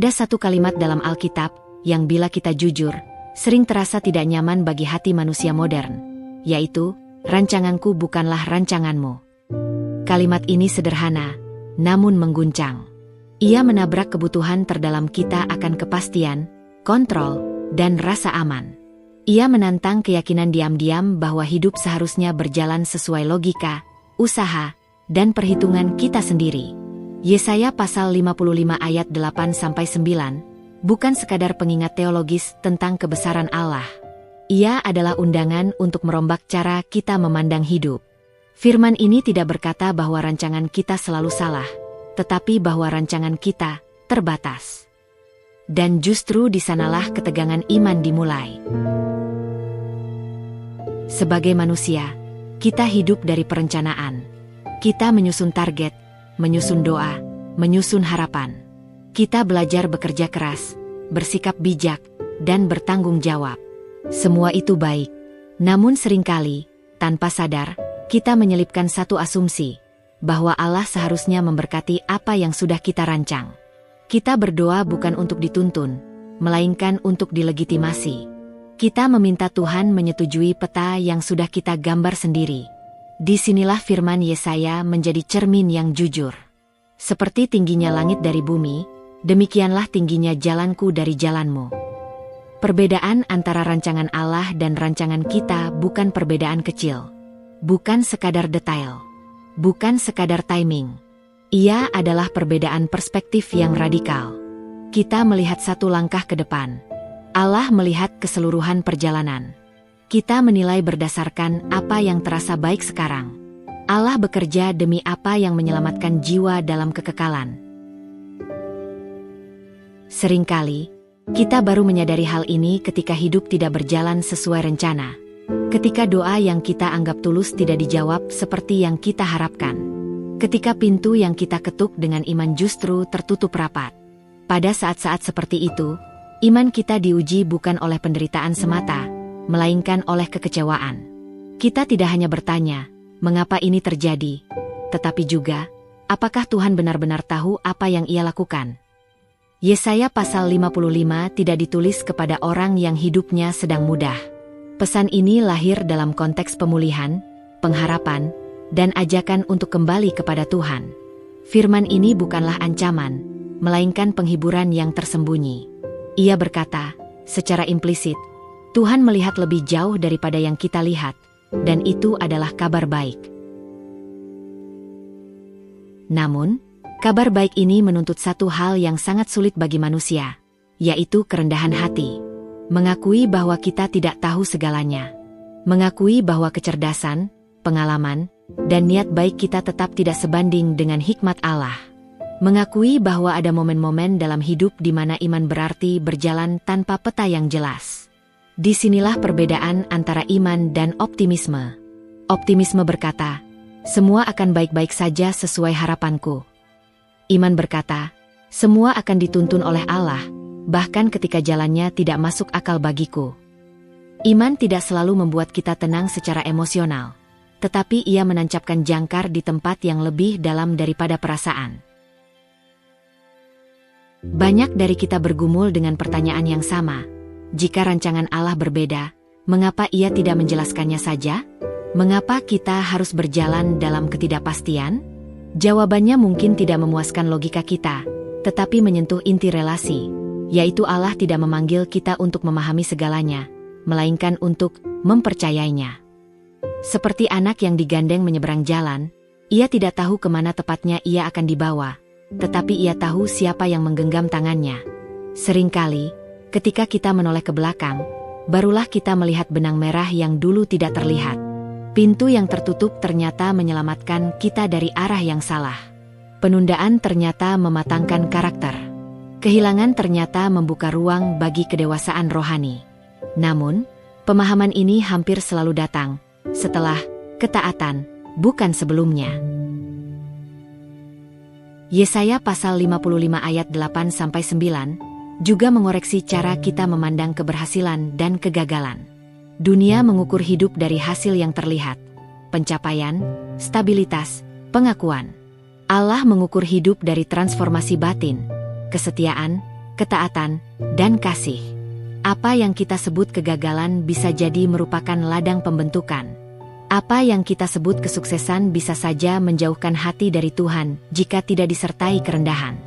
Ada satu kalimat dalam Alkitab yang bila kita jujur, sering terasa tidak nyaman bagi hati manusia modern, yaitu, rancanganku bukanlah rancanganmu. Kalimat ini sederhana, namun mengguncang. Ia menabrak kebutuhan terdalam kita akan kepastian, kontrol, dan rasa aman. Ia menantang keyakinan diam-diam bahwa hidup seharusnya berjalan sesuai logika, usaha, dan perhitungan kita sendiri. Yesaya pasal 55 ayat 8-9, bukan sekadar pengingat teologis tentang kebesaran Allah. Ia adalah undangan untuk merombak cara kita memandang hidup. Firman ini tidak berkata bahwa rancangan kita selalu salah, tetapi bahwa rancangan kita terbatas. Dan justru di sanalah ketegangan iman dimulai. Sebagai manusia, kita hidup dari perencanaan. Kita menyusun target, menyusun doa, menyusun harapan. Kita belajar bekerja keras, bersikap bijak, dan bertanggung jawab. Semua itu baik. Namun seringkali, tanpa sadar, kita menyelipkan satu asumsi, bahwa Allah seharusnya memberkati apa yang sudah kita rancang. Kita berdoa bukan untuk dituntun, melainkan untuk dilegitimasi. Kita meminta Tuhan menyetujui peta yang sudah kita gambar sendiri. Disinilah firman Yesaya menjadi cermin yang jujur. Seperti tingginya langit dari bumi, demikianlah tingginya jalanku dari jalanmu. Perbedaan antara rancangan Allah dan rancangan kita bukan perbedaan kecil. Bukan sekadar detail. Bukan sekadar timing. Ia adalah perbedaan perspektif yang radikal. Kita melihat satu langkah ke depan. Allah melihat keseluruhan perjalanan. Kita menilai berdasarkan apa yang terasa baik sekarang. Allah bekerja demi apa yang menyelamatkan jiwa dalam kekekalan. Seringkali, kita baru menyadari hal ini ketika hidup tidak berjalan sesuai rencana. Ketika doa yang kita anggap tulus tidak dijawab seperti yang kita harapkan. Ketika pintu yang kita ketuk dengan iman justru tertutup rapat. Pada saat-saat seperti itu, iman kita diuji bukan oleh penderitaan semata, melainkan oleh kekecewaan. Kita tidak hanya bertanya, mengapa ini terjadi? Tetapi juga, apakah Tuhan benar-benar tahu apa yang Ia lakukan? Yesaya pasal 55 tidak ditulis kepada orang yang hidupnya sedang mudah. Pesan ini lahir dalam konteks pemulihan, pengharapan, dan ajakan untuk kembali kepada Tuhan. Firman ini bukanlah ancaman, melainkan penghiburan yang tersembunyi. Ia berkata, secara implisit, Tuhan melihat lebih jauh daripada yang kita lihat, dan itu adalah kabar baik. Namun, kabar baik ini menuntut satu hal yang sangat sulit bagi manusia, yaitu kerendahan hati. Mengakui bahwa kita tidak tahu segalanya. Mengakui bahwa kecerdasan, pengalaman, dan niat baik kita tetap tidak sebanding dengan hikmat Allah. Mengakui bahwa ada momen-momen dalam hidup di mana iman berarti berjalan tanpa peta yang jelas. Disinilah perbedaan antara iman dan optimisme. Optimisme berkata, semua akan baik-baik saja sesuai harapanku. Iman berkata, semua akan dituntun oleh Allah, bahkan ketika jalannya tidak masuk akal bagiku. Iman tidak selalu membuat kita tenang secara emosional, tetapi ia menancapkan jangkar di tempat yang lebih dalam daripada perasaan. Banyak dari kita bergumul dengan pertanyaan yang sama. Jika rancangan Allah berbeda, mengapa Ia tidak menjelaskannya saja? Mengapa kita harus berjalan dalam ketidakpastian? Jawabannya mungkin tidak memuaskan logika kita, tetapi menyentuh inti relasi, yaitu Allah tidak memanggil kita untuk memahami segalanya, melainkan untuk mempercayainya. Seperti anak yang digandeng menyeberang jalan, ia tidak tahu kemana tepatnya ia akan dibawa, tetapi ia tahu siapa yang menggenggam tangannya. Seringkali, ketika kita menoleh ke belakang, barulah kita melihat benang merah yang dulu tidak terlihat. Pintu yang tertutup ternyata menyelamatkan kita dari arah yang salah. Penundaan ternyata mematangkan karakter. Kehilangan ternyata membuka ruang bagi kedewasaan rohani. Namun, pemahaman ini hampir selalu datang setelah ketaatan, bukan sebelumnya. Yesaya pasal 55 ayat 8-9 juga mengoreksi cara kita memandang keberhasilan dan kegagalan. Dunia mengukur hidup dari hasil yang terlihat, pencapaian, stabilitas, pengakuan. Allah mengukur hidup dari transformasi batin, kesetiaan, ketaatan, dan kasih. Apa yang kita sebut kegagalan bisa jadi merupakan ladang pembentukan. Apa yang kita sebut kesuksesan bisa saja menjauhkan hati dari Tuhan jika tidak disertai kerendahan.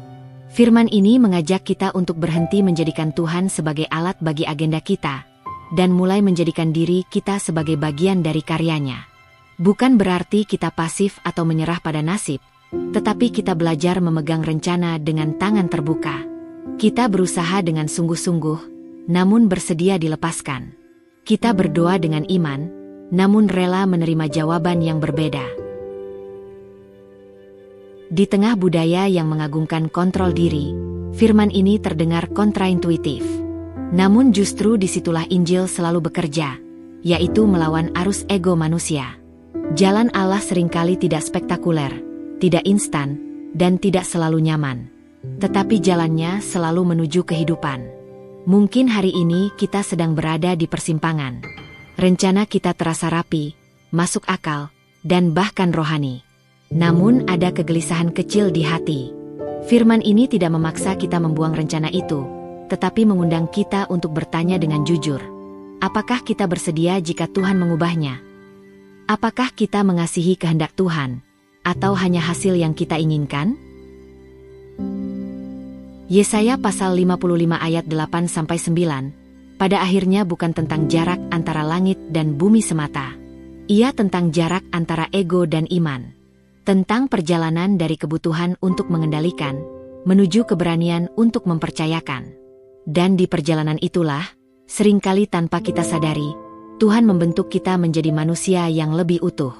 Firman ini mengajak kita untuk berhenti menjadikan Tuhan sebagai alat bagi agenda kita, dan mulai menjadikan diri kita sebagai bagian dari karyanya. Bukan berarti kita pasif atau menyerah pada nasib, tetapi kita belajar memegang rencana dengan tangan terbuka. Kita berusaha dengan sungguh-sungguh, namun bersedia dilepaskan. Kita berdoa dengan iman, namun rela menerima jawaban yang berbeda. Di tengah budaya yang mengagungkan kontrol diri, firman ini terdengar kontraintuitif. Namun justru disitulah Injil selalu bekerja, yaitu melawan arus ego manusia. Jalan Allah seringkali tidak spektakuler, tidak instan, dan tidak selalu nyaman. Tetapi jalannya selalu menuju kehidupan. Mungkin hari ini kita sedang berada di persimpangan. Rencana kita terasa rapi, masuk akal, dan bahkan rohani. Namun ada kegelisahan kecil di hati. Firman ini tidak memaksa kita membuang rencana itu, tetapi mengundang kita untuk bertanya dengan jujur. Apakah kita bersedia jika Tuhan mengubahnya? Apakah kita mengasihi kehendak Tuhan, atau hanya hasil yang kita inginkan? Yesaya pasal 55 ayat 8-9, pada akhirnya bukan tentang jarak antara langit dan bumi semata. Ia tentang jarak antara ego dan iman. Tentang perjalanan dari kebutuhan untuk mengendalikan, menuju keberanian untuk mempercayakan. Dan di perjalanan itulah, seringkali tanpa kita sadari, Tuhan membentuk kita menjadi manusia yang lebih utuh.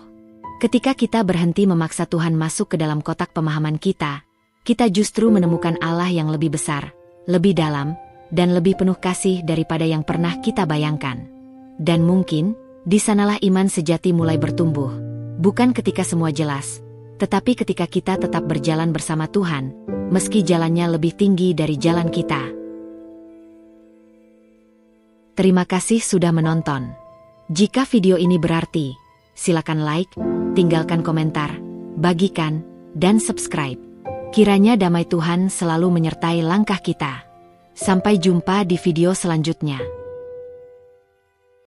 Ketika kita berhenti memaksa Tuhan masuk ke dalam kotak pemahaman kita justru menemukan Allah yang lebih besar, lebih dalam, dan lebih penuh kasih daripada yang pernah kita bayangkan. Dan mungkin, di sanalah iman sejati mulai bertumbuh. Bukan ketika semua jelas, tetapi ketika kita tetap berjalan bersama Tuhan, meski jalannya lebih tinggi dari jalan kita. Terima kasih sudah menonton. Jika video ini berarti, silakan like, tinggalkan komentar, bagikan, dan subscribe. Kiranya damai Tuhan selalu menyertai langkah kita. Sampai jumpa di video selanjutnya.